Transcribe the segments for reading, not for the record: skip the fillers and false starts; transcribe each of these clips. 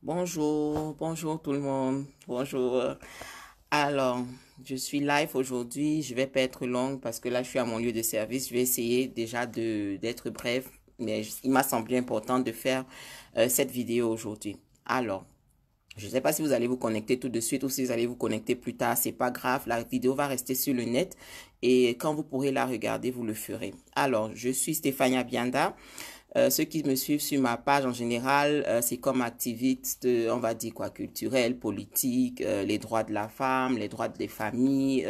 Bonjour tout le monde. Bonjour. Alors, je suis live aujourd'hui. Je vais pas être longue parce que là, je suis à mon lieu de service. Je vais essayer déjà d'être bref, mais il m'a semblé important de faire cette vidéo aujourd'hui. Alors, je ne sais pas si vous allez vous connecter tout de suite ou si vous allez vous connecter plus tard. C'est pas grave. La vidéo va rester sur le net et quand vous pourrez la regarder, vous le ferez. Alors, je suis Stéphania Bianda. Ceux qui me suivent sur ma page en général, c'est comme activiste, on va dire quoi, culturel, politique, les droits de la femme, les droits des familles,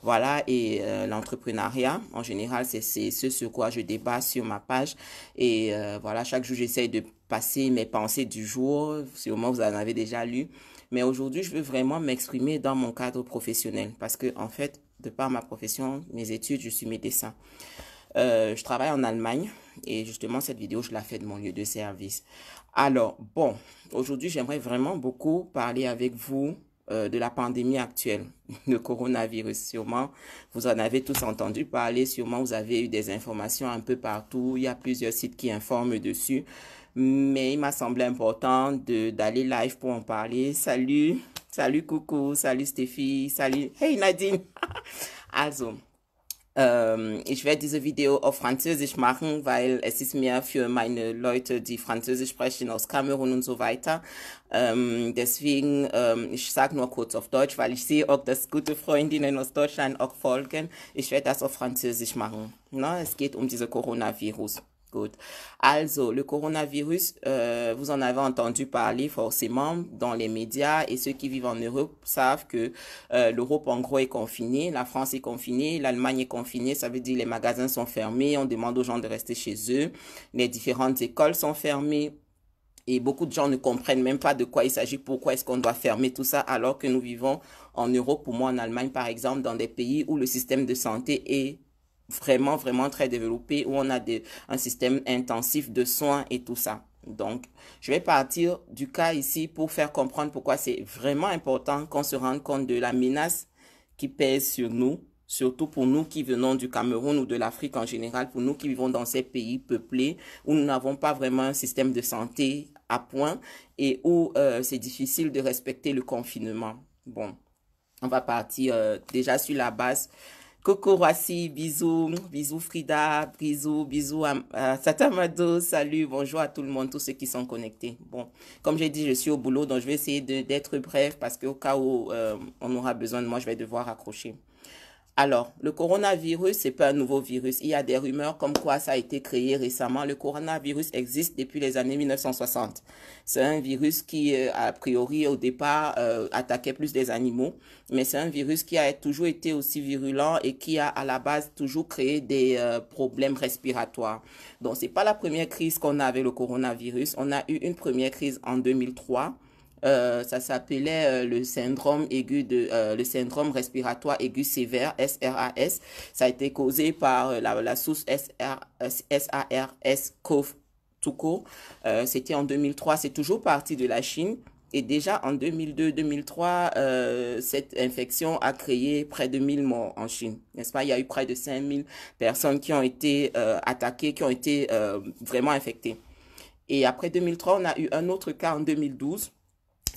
voilà, et l'entrepreneuriat. En général, c'est ce sur quoi je débat sur ma page. Et voilà, chaque jour, j'essaye de passer mes pensées du jour. Sûrement, vous en avez déjà lu. Mais aujourd'hui, je veux vraiment m'exprimer dans mon cadre professionnel parce que, en fait, de par ma profession, mes études, je suis médecin. Je travaille en Allemagne et justement cette vidéo, je la fais de mon lieu de service. Alors, bon, aujourd'hui, j'aimerais vraiment beaucoup parler avec vous de la pandémie actuelle, le coronavirus. Sûrement, vous en avez tous entendu parler, sûrement vous avez eu des informations un peu partout. Il y a plusieurs sites qui informent dessus, mais il m'a semblé important d'aller live pour en parler. Salut coucou, salut Stéphie, salut, hey Nadine. Also, ich werde diese Video auf Französisch machen, weil es ist mehr für meine Leute, die Französisch sprechen aus Kamerun und so weiter. Deswegen, ich sage nur kurz auf Deutsch, weil ich sehe auch, dass gute Freundinnen aus Deutschland auch folgen. Ich werde das auf Französisch machen. Na, es geht um diese Coronavirus. Gut. Also, le coronavirus, vous en avez entendu parler forcément dans les médias et ceux qui vivent en Europe savent que l'Europe en gros est confinée, la France est confinée, l'Allemagne est confinée, ça veut dire les magasins sont fermés, on demande aux gens de rester chez eux, les différentes écoles sont fermées. Et beaucoup de gens ne comprennent même pas de quoi il s'agit, pourquoi est-ce qu'on doit fermer tout ça, alors que nous vivons en Europe, pour moi en Allemagne par exemple, dans des pays où le système de santé est vraiment très développé, où on a un système intensif de soins et tout ça. Donc, je vais partir du cas ici pour faire comprendre pourquoi c'est vraiment important qu'on se rende compte de la menace qui pèse sur nous, surtout pour nous qui venons du Cameroun ou de l'Afrique en général, pour nous qui vivons dans ces pays peuplés où nous n'avons pas vraiment un système de santé à point et où c'est difficile de respecter le confinement. Bon, on va partir déjà sur la base. Coucou Roissy, bisous Frida, bisous à Satamado, salut, bonjour à tout le monde, tous ceux qui sont connectés. Bon, comme j'ai dit, je suis au boulot, donc je vais essayer d'être bref parce qu'au cas où on aura besoin de moi, je vais devoir accrocher. Alors, le coronavirus, c'est pas un nouveau virus. Il y a des rumeurs comme quoi ça a été créé récemment. Le coronavirus existe depuis les années 1960. C'est un virus qui, a priori, au départ, attaquait plus des animaux. Mais c'est un virus qui a toujours été aussi virulent et qui a, à la base, toujours créé des problèmes respiratoires. Donc, c'est pas la première crise qu'on a avec le coronavirus. On a eu une première crise en 2003. Ça s'appelait le syndrome le syndrome respiratoire aigu sévère, SRAS. Ça a été causé par la source SARS-CoV tout court. C'était en 2003, c'est toujours parti de la Chine. Et déjà en 2002-2003, cette infection a créé près de 1000 morts en Chine. N'est-ce pas? Il y a eu près de 5000 personnes qui ont été attaquées, qui ont été vraiment infectées. Et après 2003, on a eu un autre cas en 2012.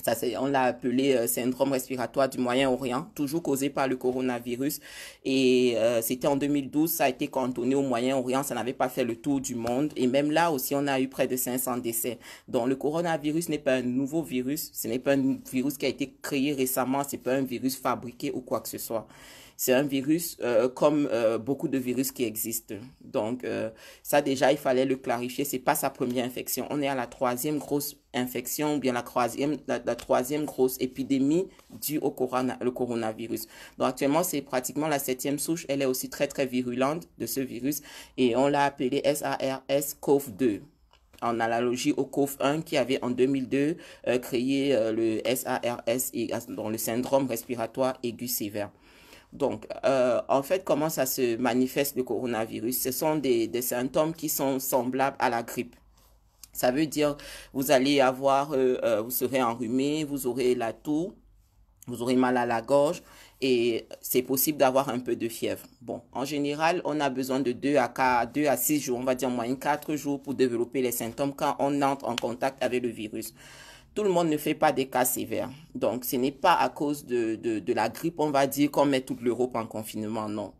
Ça, on l'a appelé syndrome respiratoire du Moyen-Orient, toujours causé par le coronavirus. Et c'était en 2012, ça a été cantonné au Moyen-Orient, ça n'avait pas fait le tour du monde. Et même là aussi, on a eu près de 500 décès. Donc le coronavirus n'est pas un nouveau virus, ce n'est pas un virus qui a été créé récemment, c'est pas un virus fabriqué ou quoi que ce soit. C'est un virus comme beaucoup de virus qui existent. Donc, ça déjà, il fallait le clarifier. C'est pas sa première infection. On est à la troisième grosse infection, ou bien la troisième grosse épidémie due au coronavirus. Donc, actuellement, c'est pratiquement la 7e souche. Elle est aussi très virulente de ce virus. Et on l'a appelée SARS-CoV-2 en analogie au CoV-1 qui avait en 2002 créé le SARS, dans le syndrome respiratoire aigu sévère. Donc, en fait, comment ça se manifeste le coronavirus? Ce sont des symptômes qui sont semblables à la grippe. Ça veut dire, vous allez avoir, vous serez enrhumé, vous aurez la toux, vous aurez mal à la gorge et c'est possible d'avoir un peu de fièvre. Bon, en général, on a besoin de 2 à 6 jours, on va dire en moyenne 4 jours pour développer les symptômes quand on entre en contact avec le virus. tout le monde ne fait pas des cas sévères. Donc, ce n'est pas à cause de la grippe, on va dire, qu'on met toute l'Europe en confinement, non.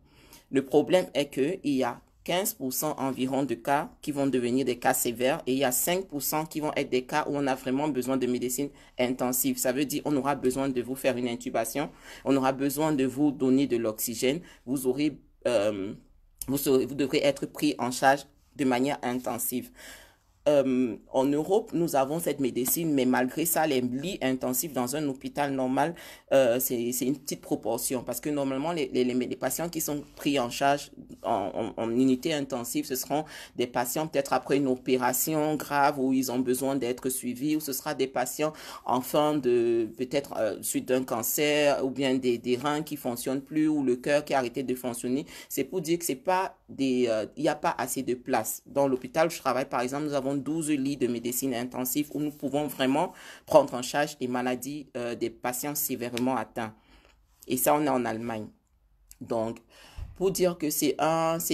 Le problème est qu'il y a 15% environ de cas qui vont devenir des cas sévères et il y a 5% qui vont être des cas où on a vraiment besoin de médecine intensive. Ça veut dire on aura besoin de vous faire une intubation, on aura besoin de vous donner de l'oxygène, vous devrez être pris en charge de manière intensive. En Europe, nous avons cette médecine, mais malgré ça, les lits intensifs dans un hôpital normal, c'est une petite proportion. Parce que normalement, les patients qui sont pris en charge en unité intensive, ce seront des patients peut-être après une opération grave où ils ont besoin d'être suivis, ou ce sera des patients en fin de, peut-être suite d'un cancer, ou bien des reins qui fonctionnent plus, ou le cœur qui a arrêté de fonctionner. C'est pour dire que c'est pas il n'y a pas assez de place. Dans l'hôpital où je travaille, par exemple, nous avons 12 lits de médecine intensive où nous pouvons vraiment prendre en charge des maladies des patients sévèrement atteints. Et ça, on est en Allemagne. Donc, pour dire que c'est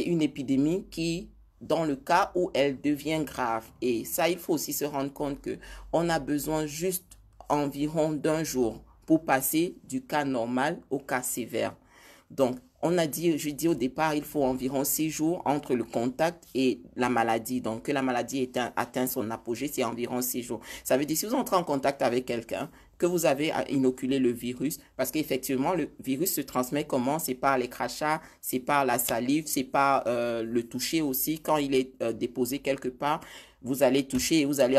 une épidémie qui, dans le cas où elle devient grave, et ça, il faut aussi se rendre compte que on a besoin juste environ d'un jour pour passer du cas normal au cas sévère. Donc, je dis au départ, il faut environ 6 jours entre le contact et la maladie. Donc, que la maladie ait atteint son apogée, c'est environ 6 jours. Ça veut dire, si vous entrez en contact avec quelqu'un, que vous avez inoculé le virus, parce qu'effectivement, le virus se transmet comment? C'est par les crachats, c'est par la salive, c'est par le toucher aussi. Quand il est déposé quelque part, vous allez toucher, vous allez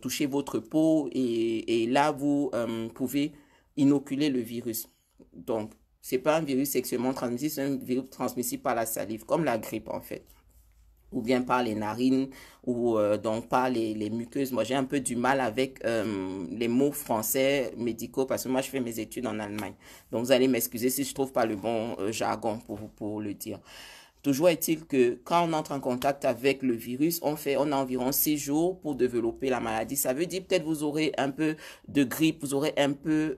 toucher votre peau et là, vous pouvez inoculer le virus. Donc, c'est pas un virus sexuellement transmissible, c'est un virus transmissible par la salive, comme la grippe en fait. Ou bien par les narines, ou donc par les muqueuses. Moi, j'ai un peu du mal avec les mots français médicaux parce que moi, je fais mes études en Allemagne. Donc, vous allez m'excuser si je trouve pas le bon jargon pour le dire. Toujours est-il que quand on entre en contact avec le virus, on a environ 6 jours pour développer la maladie. Ça veut dire peut-être vous aurez un peu de grippe, vous aurez un peu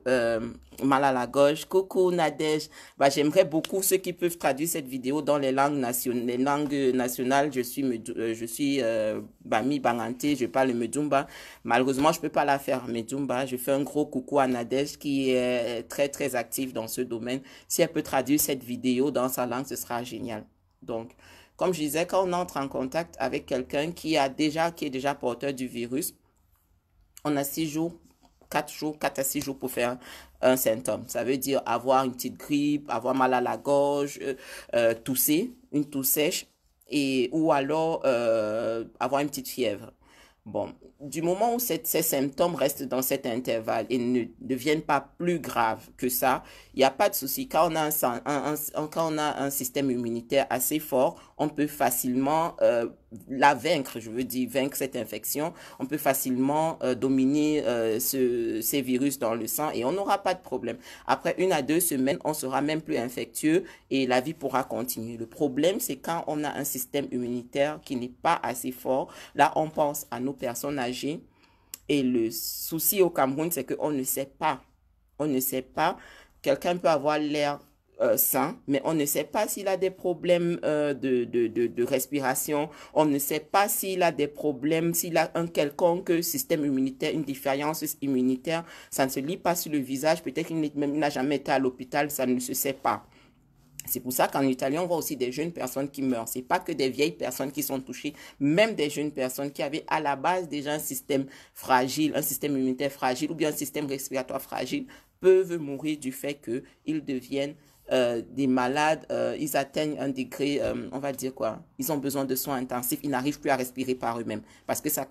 mal à la gorge. Coucou Nadège, j'aimerais beaucoup ceux qui peuvent traduire cette vidéo dans les langues nationales. Je suis Bami Bangante, je parle Medumba. Malheureusement, je peux pas la faire Medumba. Je fais un gros coucou à Nadège qui est très très active dans ce domaine. Si elle peut traduire cette vidéo dans sa langue, ce sera génial. Donc, comme je disais, quand on entre en contact avec quelqu'un qui est déjà porteur du virus, on a 6 jours, 4 à 6 jours pour faire un symptôme. Ça veut dire avoir une petite grippe, avoir mal à la gorge, tousser, une toux sèche, ou alors avoir une petite fièvre. Bon, du moment où ces symptômes restent dans cet intervalle et ne deviennent pas plus graves que ça, il n'y a pas de souci. Quand on a un système immunitaire assez fort, on peut facilement la vaincre, je veux dire vaincre cette infection. On peut facilement dominer ces virus dans le sang et on n'aura pas de problème. Après 1 à 2 semaines, on sera même plus infectieux et la vie pourra continuer. Le problème, c'est quand on a un système immunitaire qui n'est pas assez fort. Là, on pense à nos personnes âgées et le souci au Cameroun, c'est qu'on ne sait pas. On ne sait pas. Quelqu'un peut avoir l'air sain, mais on ne sait pas s'il a des problèmes de respiration, on ne sait pas s'il a des problèmes, s'il a un quelconque système immunitaire, une défaillance immunitaire, ça ne se lit pas sur le visage, peut-être qu'il n'a jamais été à l'hôpital, ça ne se sait pas. C'est pour ça qu'en Italie, on voit aussi des jeunes personnes qui meurent. C'est pas que des vieilles personnes qui sont touchées, même des jeunes personnes qui avaient à la base déjà un système fragile, un système immunitaire fragile ou bien un système respiratoire fragile, peuvent mourir du fait qu'ils deviennent des malades, ils atteignent un degré, on va dire quoi, ils ont besoin de soins intensifs, ils n'arrivent plus à respirer par eux-mêmes parce que ça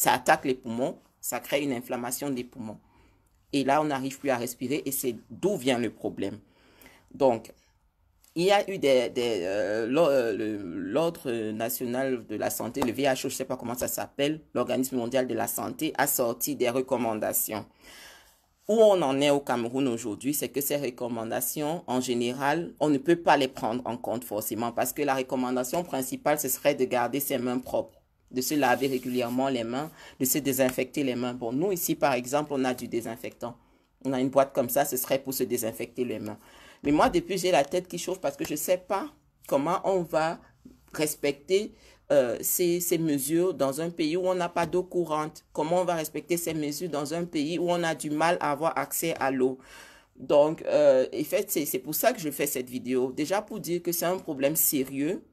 attaque les poumons, ça crée une inflammation des poumons. Et là, on n'arrive plus à respirer et c'est d'où vient le problème. Donc, il y a eu l'Ordre national de la santé, le WHO, je ne sais pas comment ça s'appelle, l'Organisme mondial de la santé a sorti des recommandations. Où on en est au Cameroun aujourd'hui, c'est que ces recommandations, en général, on ne peut pas les prendre en compte forcément parce que la recommandation principale, ce serait de garder ses mains propres, de se laver régulièrement les mains, de se désinfecter les mains. Bon, nous ici, par exemple, on a du désinfectant. On a une boîte comme ça, ce serait pour se désinfecter les mains. Mais moi, depuis, j'ai la tête qui chauffe parce que je ne sais pas comment on va respecter ces mesures dans un pays où on n'a pas d'eau courante? Comment on va respecter ces mesures dans un pays où on a du mal à avoir accès à l'eau? Donc, en fait, c'est pour ça que je fais cette vidéo. Déjà pour dire que c'est un problème sérieux,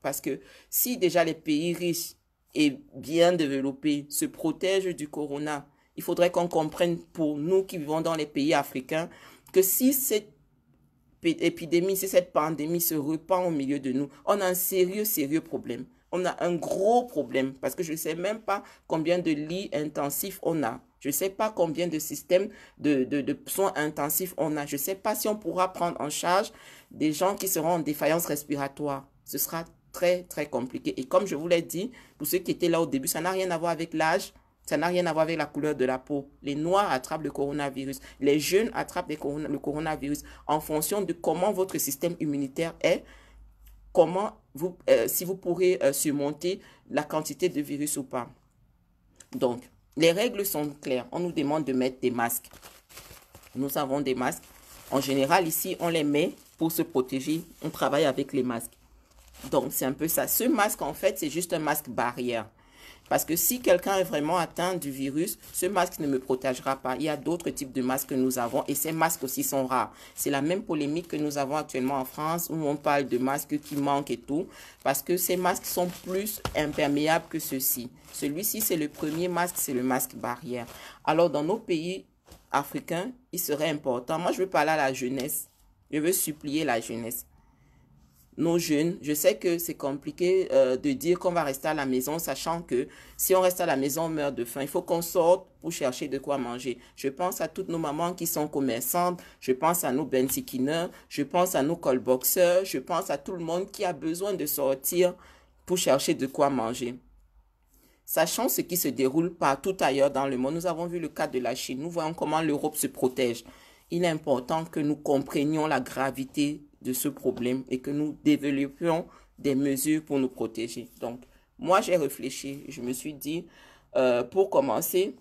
parce que si déjà les pays riches et bien développés se protègent du corona, il faudrait qu'on comprenne pour nous qui vivons dans les pays africains que si cette épidémie, si cette pandémie se répand au milieu de nous, on a un sérieux problème. On a un gros problème parce que je ne sais même pas combien de lits intensifs on a. Je ne sais pas combien de systèmes de soins intensifs on a. Je ne sais pas si on pourra prendre en charge des gens qui seront en défaillance respiratoire. Ce sera très compliqué. Et comme je vous l'ai dit, pour ceux qui étaient là au début, ça n'a rien à voir avec l'âge. Ça n'a rien à voir avec la couleur de la peau. Les noirs attrapent le coronavirus. Les jeunes attrapent le coronavirus en fonction de comment votre système immunitaire est, comment vous, si vous pourrez surmonter la quantité de virus ou pas. Donc, les règles sont claires. On nous demande de mettre des masques. Nous avons des masques. En général, ici, on les met pour se protéger. On travaille avec les masques. Donc, c'est un peu ça. Ce masque, en fait, c'est juste un masque barrière. Parce que si quelqu'un est vraiment atteint du virus, ce masque ne me protégera pas. Il y a d'autres types de masques que nous avons et ces masques aussi sont rares. C'est la même polémique que nous avons actuellement en France où on parle de masques qui manquent et tout. Parce que ces masques sont plus imperméables que ceux-ci. Celui-ci, c'est le premier masque, c'est le masque barrière. Alors, dans nos pays africains, il serait important. Moi, je veux parler à la jeunesse. Je veux supplier la jeunesse. Nos jeunes, je sais que c'est compliqué de dire qu'on va rester à la maison, sachant que si on reste à la maison, on meurt de faim. Il faut qu'on sorte pour chercher de quoi manger. Je pense à toutes nos mamans qui sont commerçantes, je pense à nos bensikineurs, je pense à nos callboxeurs, je pense à tout le monde qui a besoin de sortir pour chercher de quoi manger. Sachant ce qui se déroule partout ailleurs dans le monde, nous avons vu le cas de la Chine, nous voyons comment l'Europe se protège. Il est important que nous comprenions la gravité de ce problème et que nous développions des mesures pour nous protéger. Donc, moi, j'ai réfléchi. Je me suis dit, pour commencer,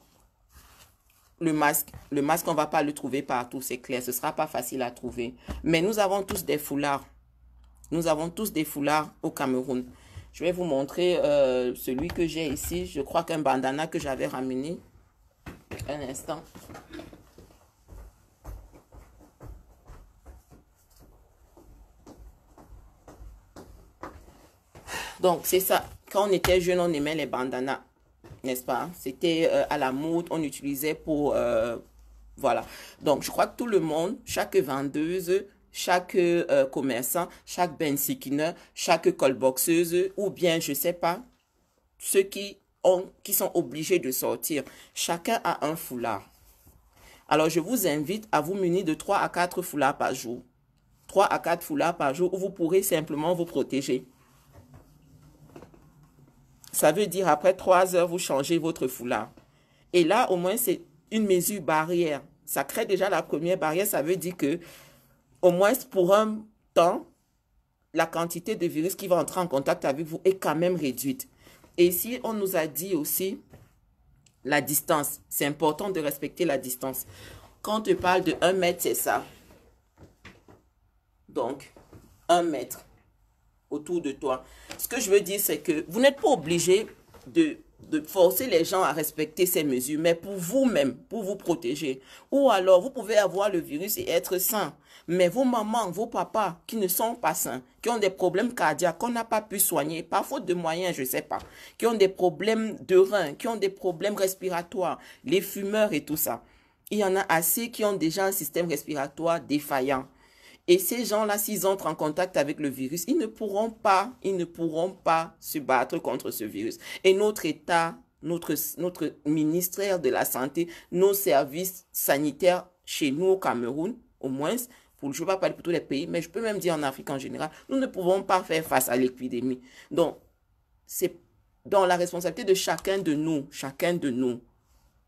le masque, on ne va pas le trouver partout, c'est clair. Ce ne sera pas facile à trouver. Mais nous avons tous des foulards. Nous avons tous des foulards au Cameroun. Je vais vous montrer celui que j'ai ici. Je crois qu'un bandana que j'avais ramené. Un instant. Donc, c'est ça. Quand on était jeune, on aimait les bandanas, n'est-ce pas? C'était à la mode, on utilisait pour... voilà. Donc, je crois que tout le monde, chaque vendeuse, chaque commerçant, chaque bensikineur, chaque callboxeuse, ou bien, je ne sais pas, ceux qui sont obligés de sortir, chacun a un foulard. Alors, je vous invite à vous munir de 3 à 4 foulards par jour. 3 à 4 foulards par jour où vous pourrez simplement vous protéger. Ça veut dire après 3 heures, vous changez votre foulard. Et là, au moins, c'est une mesure barrière. Ça crée déjà la première barrière. Ça veut dire que, au moins pour un temps, la quantité de virus qui va entrer en contact avec vous est quand même réduite. Et ici, on nous a dit aussi la distance. C'est important de respecter la distance. Quand on te parle de 1 mètre, c'est ça. Donc, 1 mètre autour de toi. Ce que je veux dire, c'est que vous n'êtes pas obligé de forcer les gens à respecter ces mesures, mais pour vous-même, pour vous protéger. Ou alors, vous pouvez avoir le virus et être sain, mais vos mamans, vos papas qui ne sont pas sains, qui ont des problèmes cardiaques, qu'on n'a pas pu soigner, par faute de moyens, je ne sais pas, qui ont des problèmes de reins, qui ont des problèmes respiratoires, les fumeurs et tout ça. Il y en a assez qui ont déjà un système respiratoire défaillant. Et ces gens-là, s'ils entrent en contact avec le virus, ils ne pourront pas se battre contre ce virus. Et notre État, notre ministère de la Santé, nos services sanitaires chez nous au Cameroun, au moins, je ne vais pas parler pour tous les pays, mais je peux même dire en Afrique en général, nous ne pouvons pas faire face à l'épidémie. Donc, c'est dans la responsabilité de chacun de nous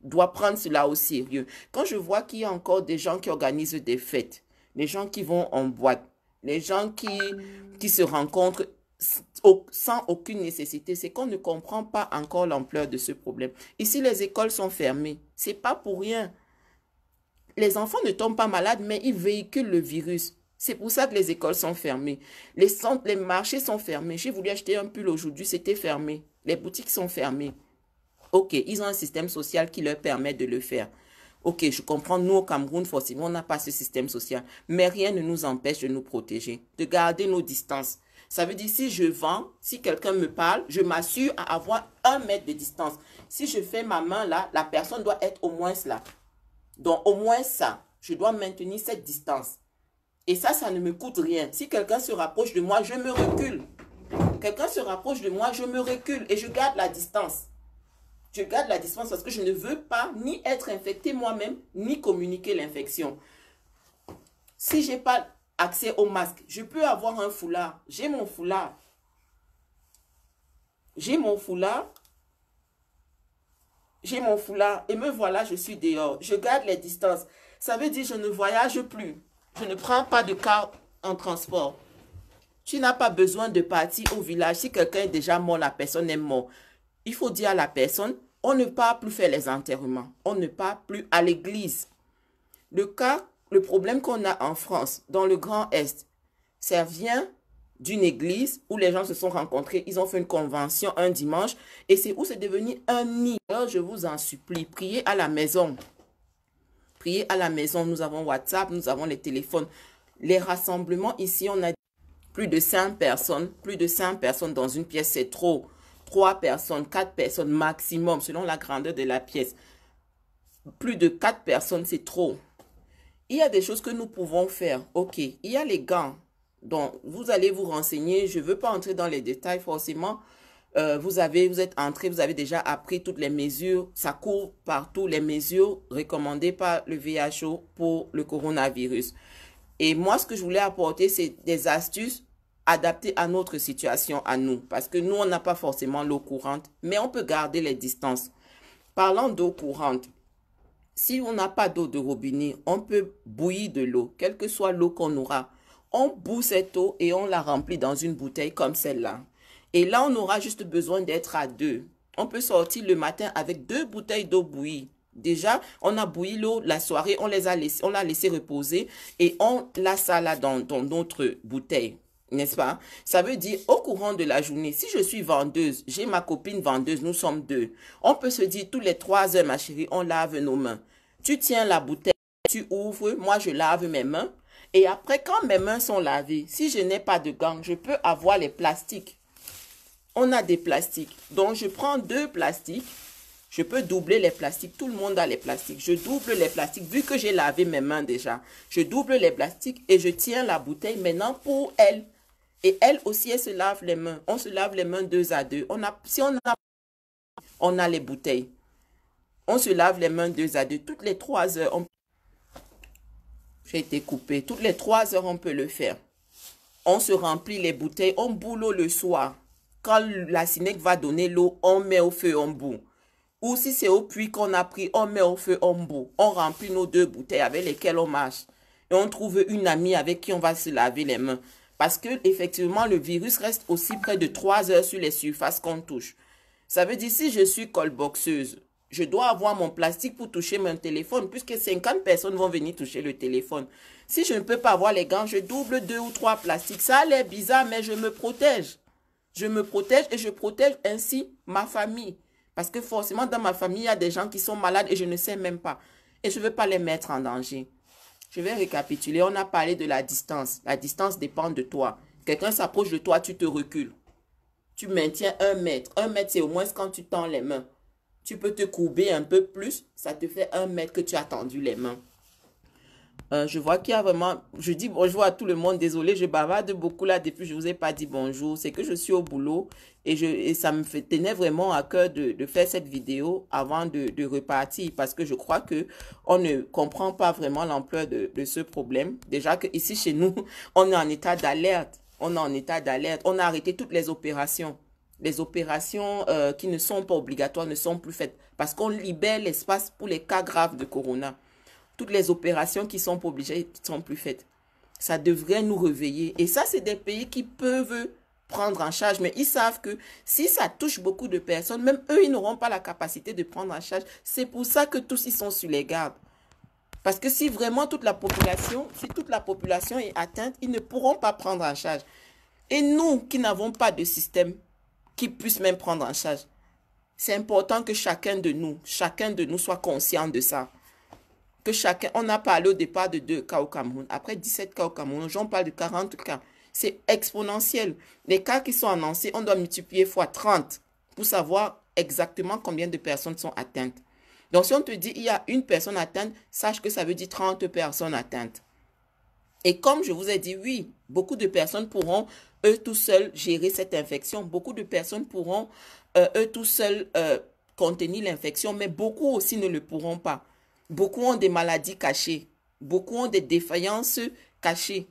doit prendre cela au sérieux. Quand je vois qu'il y a encore des gens qui organisent des fêtes, les gens qui vont en boîte, les gens qui se rencontrent sans aucune nécessité, c'est qu'on ne comprend pas encore l'ampleur de ce problème. Ici, les écoles sont fermées. C'est pas pour rien. Les enfants ne tombent pas malades, mais ils véhiculent le virus. C'est pour ça que les écoles sont fermées. Les centres, les marchés sont fermés. J'ai voulu acheter un pull aujourd'hui, c'était fermé. Les boutiques sont fermées. Ok, ils ont un système social qui leur permet de le faire. Ok, je comprends, nous au Cameroun, forcément, on n'a pas ce système social. Mais rien ne nous empêche de nous protéger, de garder nos distances. Ça veut dire, si je vends, si quelqu'un me parle, je m'assure à avoir 1 mètre de distance. Si je fais ma main là, la personne doit être au moins là. Donc, au moins ça, je dois maintenir cette distance. Et ça ne me coûte rien. Si quelqu'un se rapproche de moi, je me recule. Quelqu'un se rapproche de moi, je me recule et je garde la distance. Je garde la distance parce que je ne veux pas ni être infecté moi-même, ni communiquer l'infection. Si je n'ai pas accès au masque, je peux avoir un foulard. J'ai mon foulard. J'ai mon foulard. J'ai mon foulard. Et me voilà, je suis dehors. Je garde les distances. Ça veut dire que je ne voyage plus. Je ne prends pas de car en transport. Tu n'as pas besoin de partir au village. Si quelqu'un est déjà mort, la personne est morte. Il faut dire à la personne, on ne part plus faire les enterrements. On ne part plus à l'église. Le problème qu'on a en France, dans le Grand Est, ça vient d'une église où les gens se sont rencontrés. Ils ont fait une convention un dimanche et c'est où c'est devenu un nid. Alors je vous en supplie, priez à la maison. Priez à la maison. Nous avons WhatsApp, nous avons les téléphones. Les rassemblements ici, on a plus de 5 personnes. Plus de 5 personnes dans une pièce, c'est trop. 3 personnes, 4 personnes maximum, selon la grandeur de la pièce. Plus de 4 personnes, c'est trop. Il y a des choses que nous pouvons faire. Ok, il y a les gants. Donc, vous allez vous renseigner. Je ne veux pas entrer dans les détails forcément. Vous êtes entré, vous avez déjà appris toutes les mesures. Ça court partout, les mesures recommandées par le WHO pour le coronavirus. Et moi, ce que je voulais apporter, c'est des astuces adaptées à notre situation, à nous. Parce que nous, on n'a pas forcément l'eau courante, mais on peut garder les distances. Parlant d'eau courante, si on n'a pas d'eau de robinet, on peut bouillir de l'eau, quelle que soit l'eau qu'on aura. On bout cette eau et on la remplit dans une bouteille comme celle-là. Et là, on aura juste besoin d'être à 2. On peut sortir le matin avec 2 bouteilles d'eau bouillie. Déjà, on a bouilli l'eau la soirée, on l'a laissé reposer et on la là dans notre bouteille. N'est-ce pas? Ça veut dire, au courant de la journée, si je suis vendeuse, j'ai ma copine vendeuse, nous sommes 2. On peut se dire, tous les 3 heures, ma chérie, on lave nos mains. Tu tiens la bouteille, tu ouvres, moi je lave mes mains. Et après, quand mes mains sont lavées, si je n'ai pas de gants, je peux avoir les plastiques. On a des plastiques. Donc, je prends 2 plastiques. Je peux doubler les plastiques. Tout le monde a les plastiques. Je double les plastiques. Vu que j'ai lavé mes mains déjà, je double les plastiques et je tiens la bouteille maintenant pour elle. Et elle aussi, elle se lave les mains. On se lave les mains 2 à 2. Si on a les bouteilles. On se lave les mains 2 à 2. Toutes les 3 heures, j'ai été coupée. Toutes les 3 heures, on peut le faire. On se remplit les bouteilles. On bout l'eau le soir. Quand la Sinec va donner l'eau, on met au feu, on bout. Ou si c'est au puits qu'on a pris, on met au feu, on bout. On remplit nos 2 bouteilles avec lesquelles on marche. Et on trouve une amie avec qui on va se laver les mains. Parce que effectivement, le virus reste aussi près de 3 heures sur les surfaces qu'on touche. Ça veut dire, si je suis colboxeuse, je dois avoir mon plastique pour toucher mon téléphone, puisque 50 personnes vont venir toucher le téléphone. Si je ne peux pas avoir les gants, je double 2 ou 3 plastiques. Ça a l'air bizarre, mais je me protège. Je me protège et je protège ainsi ma famille. Parce que forcément, dans ma famille, il y a des gens qui sont malades et je ne sais même pas. Et je ne veux pas les mettre en danger. Je vais récapituler. On a parlé de la distance. La distance dépend de toi. Quelqu'un s'approche de toi, tu te recules. Tu maintiens 1 mètre. 1 mètre, c'est au moins quand tu tends les mains. Tu peux te courber un peu plus. Ça te fait 1 mètre que tu as tendu les mains. Je vois qu'il y a vraiment... Je dis bonjour à tout le monde. Désolée, je bavarde beaucoup là depuis. Je ne vous ai pas dit bonjour. C'est que je suis au boulot et ça me tenait vraiment à cœur de faire cette vidéo avant de repartir parce que je crois qu'on ne comprend pas vraiment l'ampleur de ce problème. Déjà que ici chez nous, on est en état d'alerte. On est en état d'alerte. On a arrêté toutes les opérations. Les opérations qui ne sont pas obligatoires ne sont plus faites parce qu'on libère l'espace pour les cas graves de corona. Toutes les opérations qui sont pas obligées ne sont plus faites. Ça devrait nous réveiller. Et ça, c'est des pays qui peuvent prendre en charge. Mais ils savent que si ça touche beaucoup de personnes, même eux, ils n'auront pas la capacité de prendre en charge. C'est pour ça que tous, ils sont sur les gardes. Parce que si vraiment toute la population, si toute la population est atteinte, ils ne pourront pas prendre en charge. Et nous qui n'avons pas de système qui puisse même prendre en charge, c'est important que chacun de nous soit conscient de ça. Que chacun, on a parlé au départ de 2 cas au Cameroun. Après 17 cas au Cameroun, j'en parle de 40 cas. C'est exponentiel. Les cas qui sont annoncés, on doit multiplier fois 30 pour savoir exactement combien de personnes sont atteintes. Donc, si on te dit il y a une personne atteinte, sache que ça veut dire 30 personnes atteintes. Et comme je vous ai dit, oui, beaucoup de personnes pourront, eux tout seuls, gérer cette infection. Beaucoup de personnes pourront, eux tout seuls, contenir l'infection, mais beaucoup aussi ne le pourront pas. Beaucoup ont des maladies cachées. Beaucoup ont des défaillances cachées.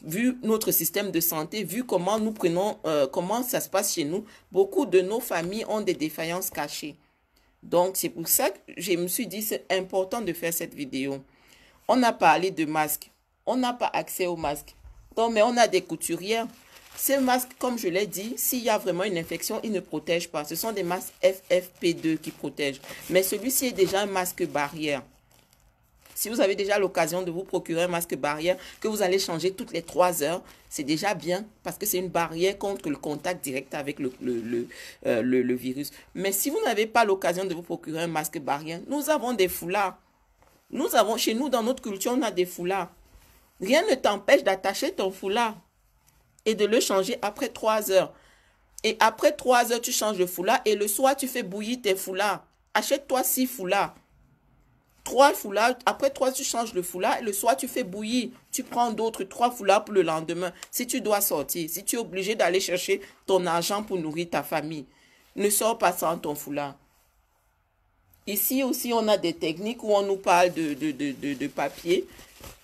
Vu notre système de santé, vu comment nous prenons, comment ça se passe chez nous, beaucoup de nos familles ont des défaillances cachées. Donc, c'est pour ça que je me suis dit, c'est important de faire cette vidéo. On a parlé de masques. On n'a pas accès aux masques. Donc, mais on a des couturières. Ces masques, comme je l'ai dit, s'il y a vraiment une infection, ils ne protègent pas. Ce sont des masques FFP2 qui protègent. Mais celui-ci est déjà un masque barrière. Si vous avez déjà l'occasion de vous procurer un masque barrière que vous allez changer toutes les 3 heures, c'est déjà bien parce que c'est une barrière contre le contact direct avec le virus. Mais si vous n'avez pas l'occasion de vous procurer un masque barrière, nous avons des foulards. Chez nous, dans notre culture, on a des foulards. Rien ne t'empêche d'attacher ton foulard et de le changer après 3 heures. Et après 3 heures, tu changes le foulard et le soir, tu fais bouillir tes foulards. Achète-toi 6 foulards. 3 foulards, après 3, tu changes le foulard et le soir, tu fais bouillir. Tu prends d'autres 3 foulards pour le lendemain. Si tu dois sortir, si tu es obligé d'aller chercher ton argent pour nourrir ta famille, ne sors pas sans ton foulard. Ici aussi, on a des techniques où on nous parle de papier.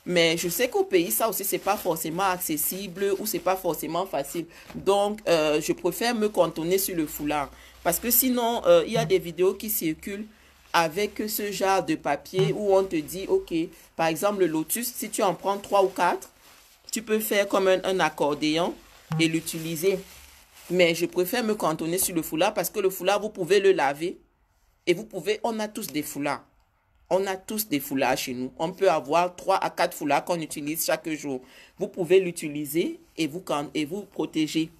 Mais je sais qu'au pays, ça aussi, c'est pas forcément accessible ou c'est pas forcément facile. Donc, je préfère me cantonner sur le foulard. Parce que sinon, il y a des vidéos qui circulent avec ce genre de papier où on te dit, ok, par exemple, le lotus, si tu en prends 3 ou 4, tu peux faire comme un accordéon et l'utiliser. Mais je préfère me cantonner sur le foulard parce que le foulard, vous pouvez le laver et vous pouvez, on a tous des foulards. On a tous des foulards chez nous. On peut avoir 3 à 4 foulards qu'on utilise chaque jour. Vous pouvez l'utiliser et vous protéger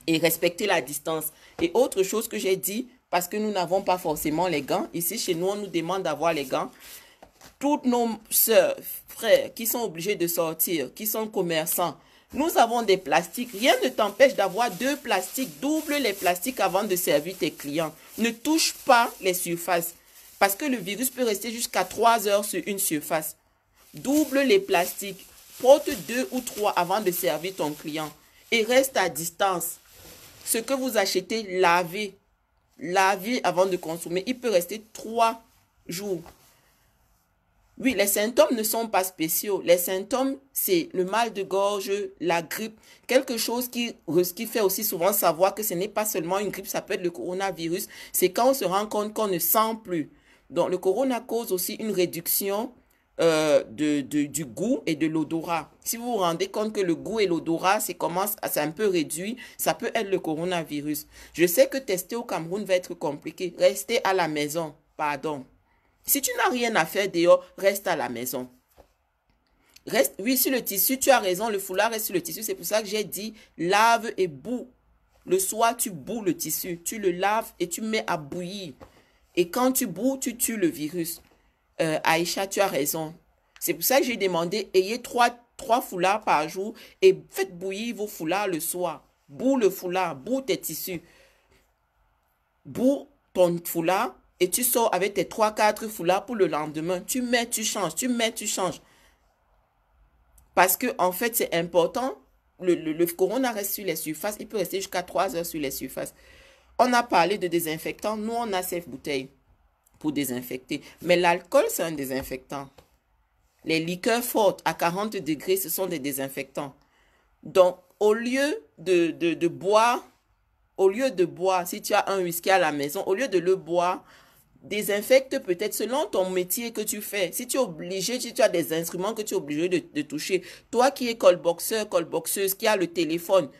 et respecter la distance. Et autre chose que j'ai dit, parce que nous n'avons pas forcément les gants. Ici, chez nous, on nous demande d'avoir les gants. Toutes nos sœurs, frères qui sont obligés de sortir, qui sont commerçants, nous avons des plastiques. Rien ne t'empêche d'avoir 2 plastiques. Double les plastiques avant de servir tes clients. Ne touche pas les surfaces. Parce que le virus peut rester jusqu'à 3 heures sur une surface. Double les plastiques. Porte 2 ou 3 avant de servir ton client. Et reste à distance. Ce que vous achetez, lavez. Lavez avant de consommer. Il peut rester 3 jours. Oui, les symptômes ne sont pas spéciaux. Les symptômes, c'est le mal de gorge, la grippe. Quelque chose qui fait aussi souvent savoir que ce n'est pas seulement une grippe, ça peut être le coronavirus. C'est quand on se rend compte qu'on ne sent plus. Donc, le corona cause aussi une réduction du goût et de l'odorat. Si vous vous rendez compte que le goût et l'odorat, c'est un peu réduit, ça peut être le coronavirus. Je sais que tester au Cameroun va être compliqué. Restez à la maison, pardon. Si tu n'as rien à faire dehors, reste à la maison. Reste, oui, sur le tissu, tu as raison, le foulard reste sur le tissu. C'est pour ça que j'ai dit lave et boue. Le soir, tu boues le tissu, tu le laves et tu mets à bouillir. Et quand tu boues, tu tues le virus. Aïcha, tu as raison. C'est pour ça que j'ai demandé, ayez 3 foulards par jour et faites bouillir vos foulards le soir. Boue le foulard, boue tes tissus. Boue ton foulard et tu sors avec tes 3-4 foulards pour le lendemain. Tu mets, tu changes, tu mets, tu changes. Parce que en fait, c'est important. Le corona reste sur les surfaces. Il peut rester jusqu'à 3 heures sur les surfaces. On a parlé de désinfectant. Nous, on a ces bouteilles pour désinfecter. Mais l'alcool, c'est un désinfectant. Les liqueurs fortes à 40 degrés, ce sont des désinfectants. Donc, au lieu de boire, si tu as un whisky à la maison, au lieu de le boire, désinfecte peut-être selon ton métier que tu fais. Si tu es obligé, si tu as des instruments que tu es obligé de toucher, toi qui es colboxeur, colboxeuse, qui a le téléphone,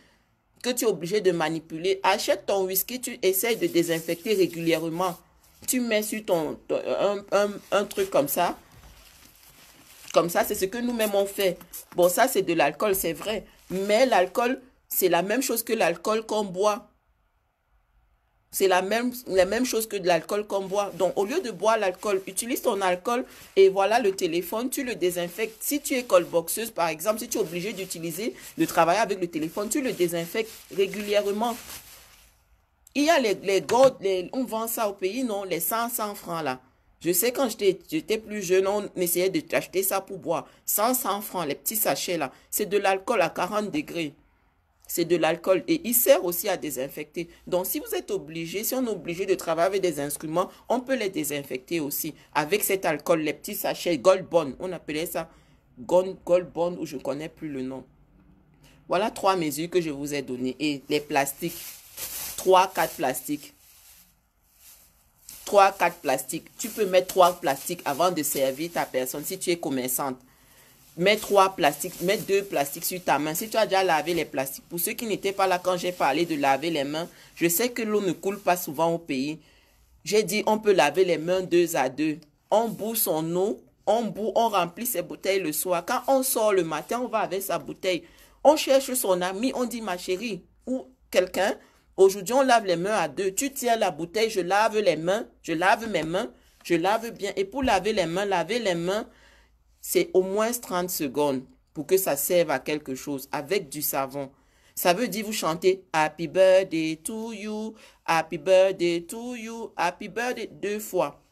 que tu es obligé de manipuler, achète ton whisky, tu essayes de désinfecter régulièrement. Tu mets sur un truc comme ça, Comme ça, c'est ce que nous-mêmes on fait. Bon, ça, c'est de l'alcool, c'est vrai. Mais l'alcool, c'est la même chose que l'alcool qu'on boit. C'est la même chose que de l'alcool qu'on boit. Donc, au lieu de boire l'alcool, utilise ton alcool et voilà le téléphone, tu le désinfectes. Si tu es colboxeuse, par exemple, si tu es obligé de travailler avec le téléphone, tu le désinfectes régulièrement. Il y a les gourdes, on vend ça au pays, non, les 100 francs là. Je sais quand j'étais plus jeune, on essayait de t'acheter ça pour boire. 100 francs, les petits sachets là. C'est de l'alcool à 40 degrés. C'est de l'alcool et il sert aussi à désinfecter. Donc, si vous êtes obligé, si on est obligé de travailler avec des instruments, on peut les désinfecter aussi avec cet alcool, les petits sachets Gold Bond. On appelait ça Gold Bond ou je ne connais plus le nom. Voilà 3 mesures que je vous ai données. Et les plastiques, 3-4 plastiques. 3-4 plastiques. Tu peux mettre 3 plastiques avant de servir ta personne si tu es commerçante. Mets 3 plastiques, mets 2 plastiques sur ta main. Si tu as déjà lavé les plastiques, pour ceux qui n'étaient pas là quand j'ai parlé de laver les mains, je sais que l'eau ne coule pas souvent au pays. J'ai dit on peut laver les mains 2 à 2. On bout son eau, on remplit ses bouteilles le soir. Quand on sort le matin, on va avec sa bouteille. On cherche son ami, on dit ma chérie ou quelqu'un. Aujourd'hui, on lave les mains à 2. Tu tiens la bouteille, je lave les mains, je lave mes mains, je lave bien. Et pour laver les mains, c'est au moins 30 secondes pour que ça serve à quelque chose avec du savon. Ça veut dire vous chantez Happy birthday to you, Happy birthday to you, Happy birthday 2 fois.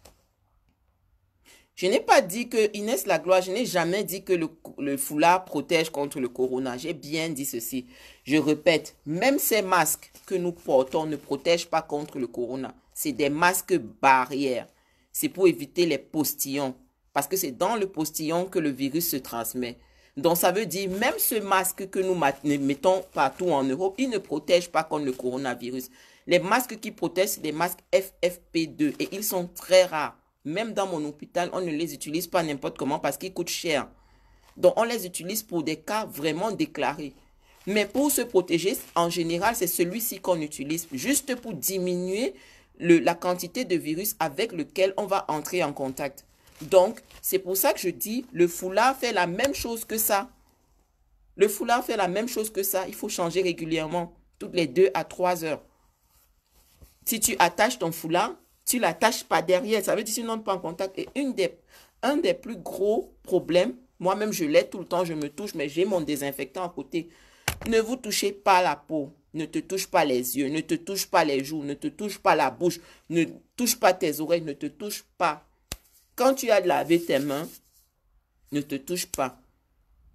Je n'ai pas dit que, Inès Lagloire, je n'ai jamais dit que le foulard protège contre le corona. J'ai bien dit ceci. Je répète, même ces masques que nous portons ne protègent pas contre le corona. C'est des masques barrières. C'est pour éviter les postillons. Parce que c'est dans le postillon que le virus se transmet. Donc, ça veut dire, même ce masque que nous mettons partout en Europe, il ne protège pas contre le coronavirus. Les masques qui protègent, c'est des masques FFP2 et ils sont très rares. Même dans mon hôpital, on ne les utilise pas n'importe comment parce qu'ils coûtent cher. Donc, on les utilise pour des cas vraiment déclarés. Mais pour se protéger, en général, c'est celui-ci qu'on utilise juste pour diminuer la quantité de virus avec lequel on va entrer en contact. Donc, c'est pour ça que je dis, le foulard fait la même chose que ça. Le foulard fait la même chose que ça. Il faut changer régulièrement, toutes les 2 à 3 heures. Si tu attaches ton foulard, tu ne l'attaches pas derrière. Ça veut dire que tu n'entres pas en contact. Et un des plus gros problèmes, moi-même je l'ai tout le temps, je me touche, mais j'ai mon désinfectant à côté. Ne vous touchez pas la peau. Ne te touche pas les yeux. Ne te touche pas les joues. Ne te touche pas la bouche. Ne touche pas tes oreilles. Ne te touche pas. Quand tu as lavé tes mains, ne te touche pas.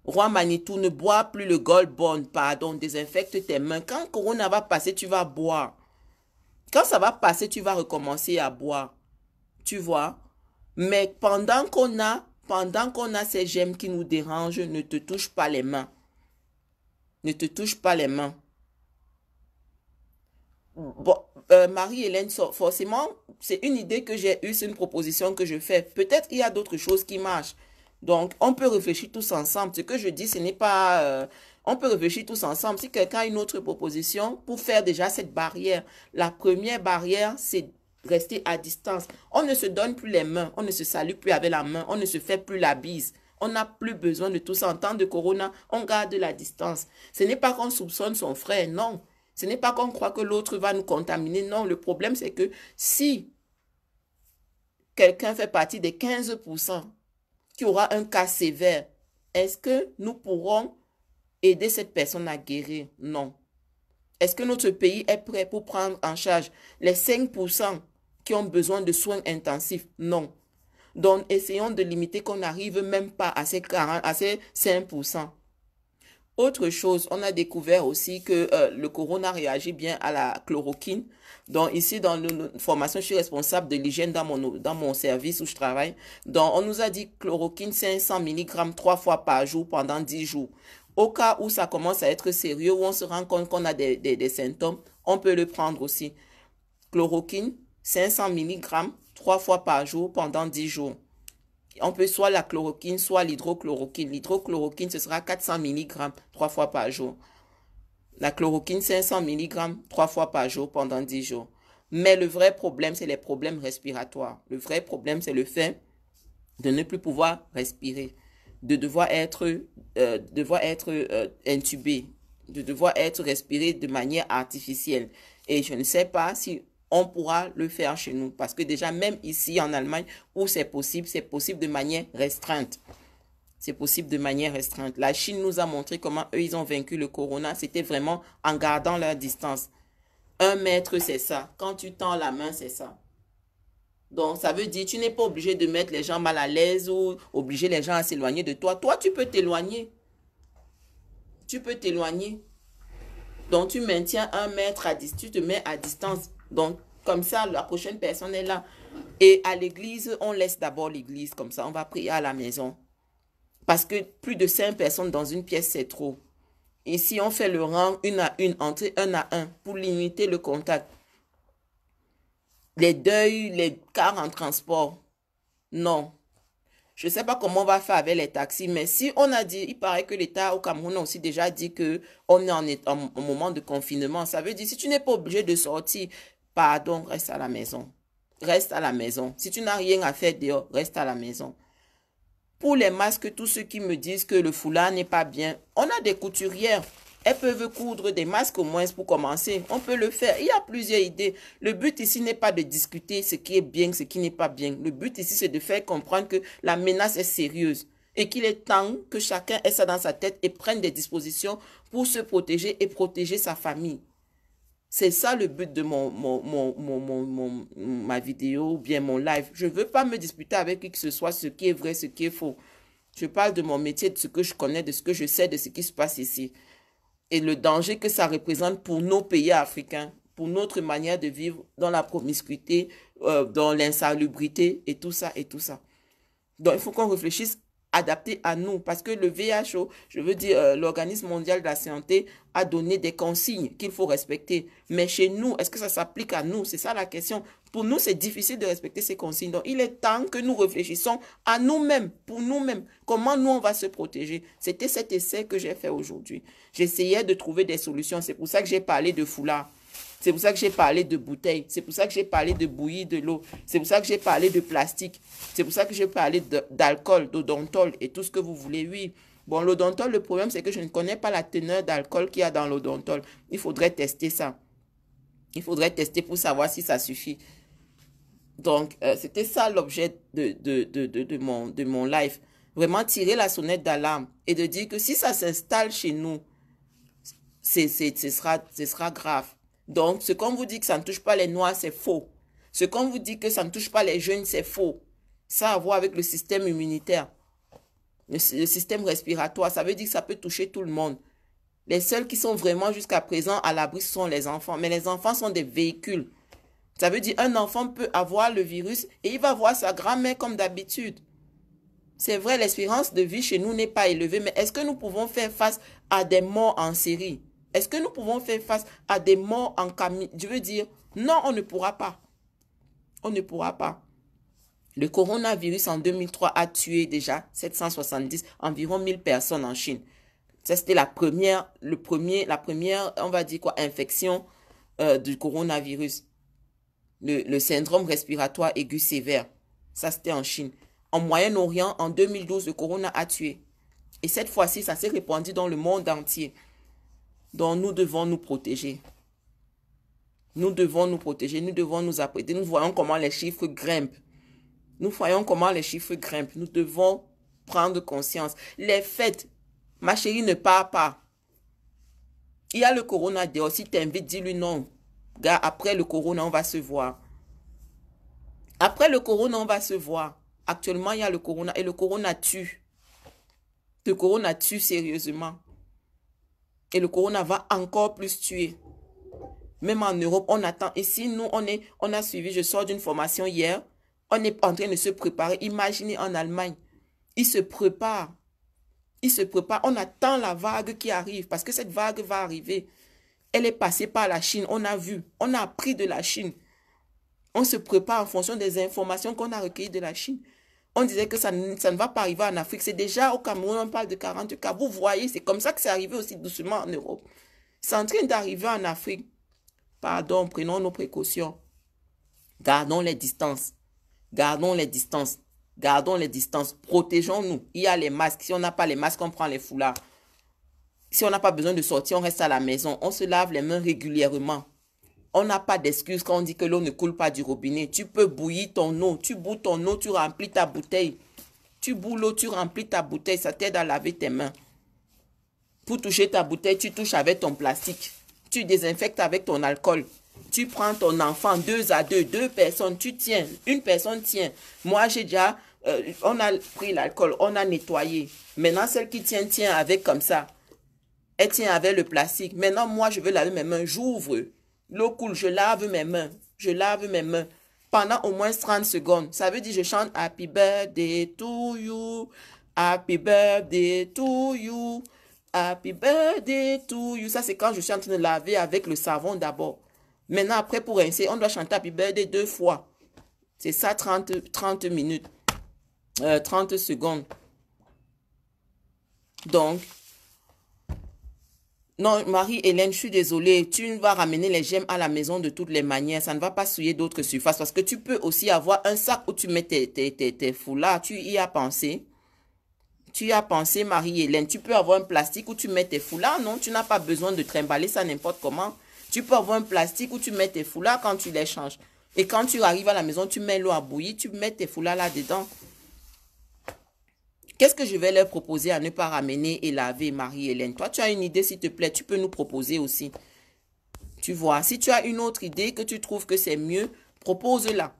Roi Manitou, ne bois plus le Gold Bond, pardon, désinfecte tes mains. Quand Corona va passer, tu vas boire. Quand ça va passer, tu vas recommencer à boire. Tu vois? Mais pendant qu'on a ces gemmes qui nous dérangent, ne te touche pas les mains. Ne te touche pas les mains. Bon, Marie-Hélène, forcément, c'est une idée que j'ai eue, c'est une proposition que je fais. Peut-être qu'il y a d'autres choses qui marchent. Donc, on peut réfléchir tous ensemble. Ce que je dis, ce n'est pas... on peut réfléchir tous ensemble. Si quelqu'un a une autre proposition pour faire déjà cette barrière, la première barrière, c'est rester à distance. On ne se donne plus les mains, on ne se salue plus avec la main, on ne se fait plus la bise. On n'a plus besoin de tout ça. En temps de corona, on garde la distance. Ce n'est pas qu'on soupçonne son frère, non. Ce n'est pas qu'on croit que l'autre va nous contaminer. Non, le problème, c'est que si quelqu'un fait partie des 15% qui aura un cas sévère, est-ce que nous pourrons aider cette personne à guérir? Non. Est-ce que notre pays est prêt pour prendre en charge les 5% qui ont besoin de soins intensifs? Non. Donc, essayons de limiter qu'on n'arrive même pas à ces 5%. Autre chose, on a découvert aussi que le corona réagit bien à la chloroquine. Donc ici, dans notre formation, je suis responsable de l'hygiène dans mon service où je travaille. Donc on nous a dit chloroquine 500 mg 3 fois par jour pendant 10 jours. Au cas où ça commence à être sérieux, où on se rend compte qu'on a des symptômes, on peut le prendre aussi. Chloroquine 500 mg 3 fois par jour pendant 10 jours. On peut soit la chloroquine, soit l'hydrochloroquine. L'hydrochloroquine, ce sera 400 mg 3 fois par jour. La chloroquine, 500 mg 3 fois par jour pendant 10 jours. Mais le vrai problème, c'est les problèmes respiratoires. Le vrai problème, c'est le fait de ne plus pouvoir respirer. de devoir être intubé, de devoir être respiré de manière artificielle. Et je ne sais pas si on pourra le faire chez nous. Parce que déjà, même ici en Allemagne, où c'est possible de manière restreinte. C'est possible de manière restreinte. La Chine nous a montré comment eux, ils ont vaincu le corona. C'était vraiment en gardant leur distance. 1 mètre, c'est ça. Quand tu tends la main, c'est ça. Donc, ça veut dire, tu n'es pas obligé de mettre les gens mal à l'aise ou obliger les gens à s'éloigner de toi. Toi, tu peux t'éloigner. Tu peux t'éloigner. Donc, tu maintiens 1 mètre à distance. Tu te mets à distance. Donc, comme ça, la prochaine personne est là. Et à l'église, on laisse d'abord l'église. Comme ça, on va prier à la maison. Parce que plus de 5 personnes dans une pièce, c'est trop. Ici, on fait le rang une à une, entrer 1 à 1 pour limiter le contact. Les deuils, les cars en transport, non. Je ne sais pas comment on va faire avec les taxis, mais si on a dit, il paraît que l'État au Cameroun a aussi déjà dit qu'on est en moment de confinement. Ça veut dire, si tu n'es pas obligé de sortir, pardon, reste à la maison. Reste à la maison. Si tu n'as rien à faire dehors, reste à la maison. Pour les masques, tous ceux qui me disent que le foulard n'est pas bien, on a des couturières. Elles peuvent coudre des masques au moins pour commencer. On peut le faire. Il y a plusieurs idées. Le but ici n'est pas de discuter ce qui est bien, ce qui n'est pas bien. Le but ici, c'est de faire comprendre que la menace est sérieuse et qu'il est temps que chacun ait ça dans sa tête et prenne des dispositions pour se protéger et protéger sa famille. C'est ça le but de ma vidéo ou bien mon live. Je ne veux pas me disputer avec qui que ce soit ce qui est vrai, ce qui est faux. Je parle de mon métier, de ce que je connais, de ce que je sais, de ce qui se passe ici. Et le danger que ça représente pour nos pays africains, pour notre manière de vivre dans la promiscuité, dans l'insalubrité et tout ça et tout ça. Donc, il faut qu'on réfléchisse adapté à nous. Parce que le WHO, je veux dire, l'Organisme mondial de la santé a donné des consignes qu'il faut respecter. Mais chez nous, est-ce que ça s'applique à nous? C'est ça la question. Pour nous, c'est difficile de respecter ces consignes. Donc, il est temps que nous réfléchissons à nous-mêmes, pour nous-mêmes. Comment nous, on va se protéger? C'était cet essai que j'ai fait aujourd'hui. J'essayais de trouver des solutions. C'est pour ça que j'ai parlé de foulard. C'est pour ça que j'ai parlé de bouteilles. C'est pour ça que j'ai parlé de bouillie de l'eau. C'est pour ça que j'ai parlé de plastique. C'est pour ça que j'ai parlé d'alcool, d'odontol et tout ce que vous voulez. Oui. Bon, l'odontol, le problème, c'est que je ne connais pas la teneur d'alcool qu'il y a dans l'odontol. Il faudrait tester ça. Il faudrait tester pour savoir si ça suffit. Donc, c'était ça l'objet de mon live. Vraiment tirer la sonnette d'alarme et de dire que si ça s'installe chez nous, ce sera grave. Donc, ce qu'on vous dit que ça ne touche pas les Noirs, c'est faux. Ce qu'on vous dit que ça ne touche pas les jeunes, c'est faux. Ça a à voir avec le système immunitaire, le système respiratoire. Ça veut dire que ça peut toucher tout le monde. Les seuls qui sont vraiment jusqu'à présent à l'abri, ce sont les enfants. Mais les enfants sont des véhicules. Ça veut dire qu'un enfant peut avoir le virus et il va voir sa grand-mère comme d'habitude. C'est vrai, l'espérance de vie chez nous n'est pas élevée, mais est-ce que nous pouvons faire face à des morts en série? Est-ce que nous pouvons faire face à des morts en camion? Je veux dire, non, on ne pourra pas. On ne pourra pas. Le coronavirus en 2003 a tué déjà 770, environ 1000 personnes en Chine. Ça, c'était la première, on va dire quoi, infection du coronavirus. Le syndrome respiratoire aigu sévère. Ça, c'était en Chine. En Moyen-Orient, en 2012, le corona a tué. Et cette fois-ci, ça s'est répandu dans le monde entier. Donc, nous devons nous protéger. Nous devons nous protéger, nous devons nous apprêter. Nous voyons comment les chiffres grimpent. Nous voyons comment les chiffres grimpent. Nous devons prendre conscience. Les fêtes, ma chérie, ne part pas. Il y a le corona dehors. Si t'invites, dis-lui non. Gars, après le corona, on va se voir. Après le corona, on va se voir. Actuellement, il y a le corona et le corona tue. Le corona tue sérieusement. Et le corona va encore plus tuer. Même en Europe, on attend. Ici, nous, on a suivi, je sors d'une formation hier. On est en train de se préparer. Imaginez en Allemagne. Ils se préparent. Ils se préparent. On attend la vague qui arrive parce que cette vague va arriver. Elle est passée par la Chine. On a vu. On a appris de la Chine. On se prépare en fonction des informations qu'on a recueillies de la Chine. On disait que ça ne va pas arriver en Afrique. C'est déjà au Cameroun, on parle de 40 cas. Vous voyez, c'est comme ça que c'est arrivé aussi doucement en Europe. C'est en train d'arriver en Afrique. Pardon, prenons nos précautions. Gardons les distances. Gardons les distances. Gardons les distances. Protégeons-nous. Il y a les masques. Si on n'a pas les masques, on prend les foulards. Si on n'a pas besoin de sortir, on reste à la maison. On se lave les mains régulièrement. On n'a pas d'excuse quand on dit que l'eau ne coule pas du robinet. Tu peux bouillir ton eau. Tu bouilles ton eau, tu remplis ta bouteille. Tu bouilles l'eau, tu remplis ta bouteille. Ça t'aide à laver tes mains. Pour toucher ta bouteille, tu touches avec ton plastique. Tu désinfectes avec ton alcool. Tu prends ton enfant 2 à 2, 2 personnes, tu tiens. Une personne tient. Moi, j'ai déjà, on a pris l'alcool, on a nettoyé. Maintenant, celle qui tient, tient avec comme ça. Elle tient avec le plastique. Maintenant, moi, je veux laver mes mains. J'ouvre. L'eau coule, je lave mes mains. Je lave mes mains. Pendant au moins 30 secondes. Ça veut dire, je chante Happy birthday to you. Happy birthday to you. Happy birthday to you. Ça, c'est quand je suis en train de laver avec le savon d'abord. Maintenant, après, pour rincer, on doit chanter Happy birthday 2 fois. C'est ça, 30 minutes. 30 secondes. Donc, non, Marie-Hélène, je suis désolée. Tu vas ramener les gemmes à la maison de toutes les manières. Ça ne va pas souiller d'autres surfaces. Parce que tu peux aussi avoir un sac où tu mets tes foulards. Tu y as pensé. Tu y as pensé, Marie-Hélène. Tu peux avoir un plastique où tu mets tes foulards. Non, tu n'as pas besoin de trimballer ça n'importe comment. Tu peux avoir un plastique où tu mets tes foulards quand tu les changes. Et quand tu arrives à la maison, tu mets l'eau à bouillir. Tu mets tes foulards là-dedans. Qu'est-ce que je vais leur proposer à ne pas ramener et laver, Marie-Hélène? Toi, tu as une idée, s'il te plaît, tu peux nous proposer aussi. Tu vois, si tu as une autre idée que tu trouves que c'est mieux, propose-la.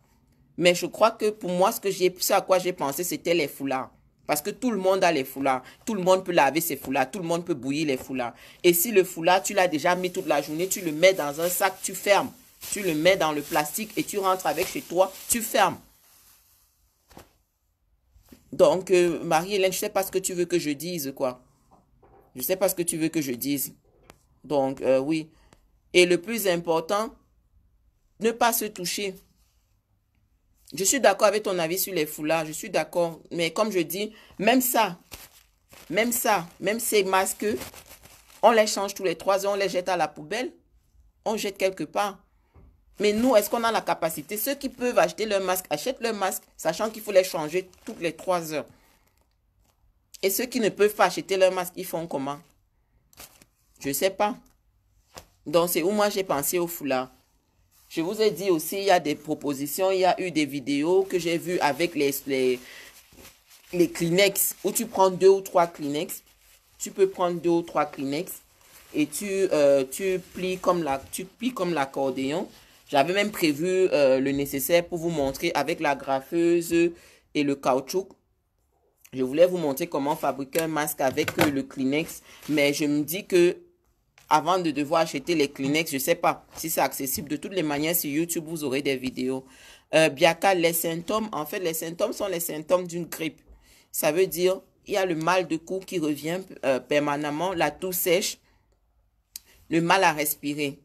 Mais je crois que pour moi, ce à quoi j'ai pensé, c'était les foulards. Parce que tout le monde a les foulards. Tout le monde peut laver ses foulards. Tout le monde peut bouillir les foulards. Et si le foulard, tu l'as déjà mis toute la journée, tu le mets dans un sac, tu fermes. Tu le mets dans le plastique et tu rentres avec chez toi, tu fermes. Donc, Marie-Hélène, je ne sais pas ce que tu veux que je dise, quoi. Je ne sais pas ce que tu veux que je dise. Donc, oui. Et le plus important, ne pas se toucher. Je suis d'accord avec ton avis sur les foulards, je suis d'accord. Mais comme je dis, même ces masques, on les change tous les 3 heures, on les jette à la poubelle, on jette quelque part. Mais nous, est-ce qu'on a la capacité? Ceux qui peuvent acheter leur masque, achètent leur masque, sachant qu'il faut les changer toutes les 3 heures. Et ceux qui ne peuvent pas acheter leur masque, ils font comment? Je ne sais pas. Donc, c'est où moi j'ai pensé au foulard. Je vous ai dit aussi, il y a des propositions, il y a eu des vidéos que j'ai vues avec les Kleenex, où tu prends 2 ou 3 Kleenex. Tu peux prendre 2 ou 3 Kleenex et tu plies comme l'accordéon. J'avais même prévu le nécessaire pour vous montrer avec la graffeuse et le caoutchouc. Je voulais vous montrer comment fabriquer un masque avec le Kleenex. Mais je me dis que avant de devoir acheter les Kleenex, je ne sais pas si c'est accessible. De toutes les manières, sur YouTube, vous aurez des vidéos. Biaka, les symptômes, en fait, les symptômes sont les symptômes d'une grippe. Ça veut dire, il y a le mal de cou qui revient permanemment, la toux sèche, le mal à respirer.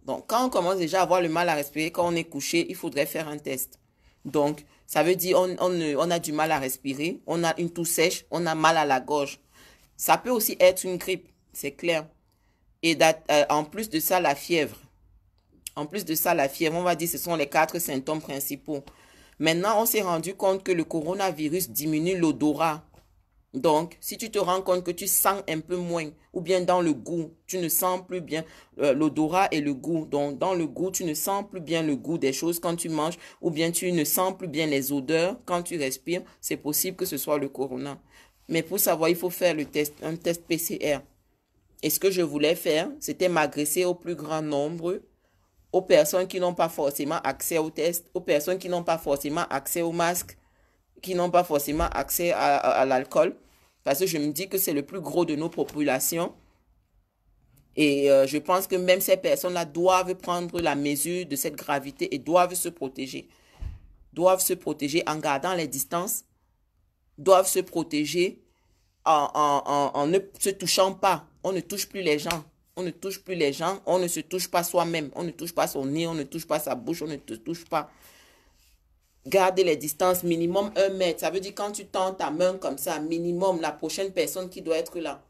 Donc, quand on commence déjà à avoir le mal à respirer, quand on est couché, il faudrait faire un test. Donc, ça veut dire on a du mal à respirer, on a une toux sèche, on a mal à la gorge. Ça peut aussi être une grippe, c'est clair. Et en plus de ça, la fièvre. En plus de ça, la fièvre, on va dire, ce sont les 4 symptômes principaux. Maintenant, on s'est rendu compte que le coronavirus diminue l'odorat. Donc, si tu te rends compte que tu sens un peu moins, ou bien dans le goût, tu ne sens plus bien l'odorat et le goût. Donc, dans le goût, tu ne sens plus bien le goût des choses quand tu manges, ou bien tu ne sens plus bien les odeurs quand tu respires, c'est possible que ce soit le corona. Mais pour savoir, il faut faire le test, un test PCR. Et ce que je voulais faire, c'était m'agresser au plus grand nombre, aux personnes qui n'ont pas forcément accès au test, aux personnes qui n'ont pas forcément accès au masque, qui n'ont pas forcément accès à l'alcool. Parce que je me dis que c'est le plus gros de nos populations. Et je pense que même ces personnes-là doivent prendre la mesure de cette gravité et doivent se protéger. Doivent se protéger en gardant les distances. Doivent se protéger en ne se touchant pas. On ne touche plus les gens. On ne touche plus les gens. On ne se touche pas soi-même. On ne touche pas son nez. On ne touche pas sa bouche. On ne te touche pas. Gardez les distances minimum 1 mètre. Ça veut dire quand tu tends ta main comme ça, minimum la prochaine personne qui doit être là.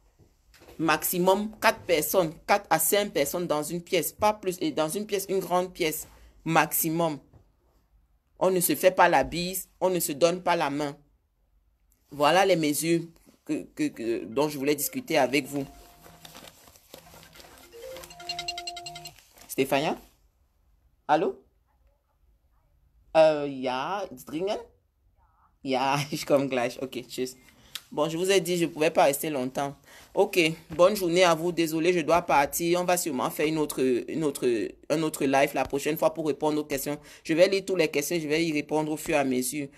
Maximum 4 personnes, 4 à 5 personnes dans une pièce. Pas plus. Et dans une pièce, une grande pièce. Maximum. On ne se fait pas la bise, on ne se donne pas la main. Voilà les mesures dont je voulais discuter avec vous. Stefania? Allô? Ja, ist dringend? Ja, ich komme gleich. Ok, tschüss. Bon, je vous ai dit, je ne pouvais pas rester longtemps. Ok, bonne journée à vous. Désolé, je dois partir. On va sûrement faire un autre live la prochaine fois pour répondre aux questions. Je vais lire toutes les questions, je vais y répondre au fur et à mesure.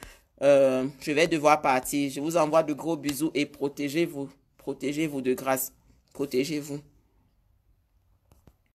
Je vais devoir partir. Je vous envoie de gros bisous et protégez-vous. Protégez-vous de grâce. Protégez-vous.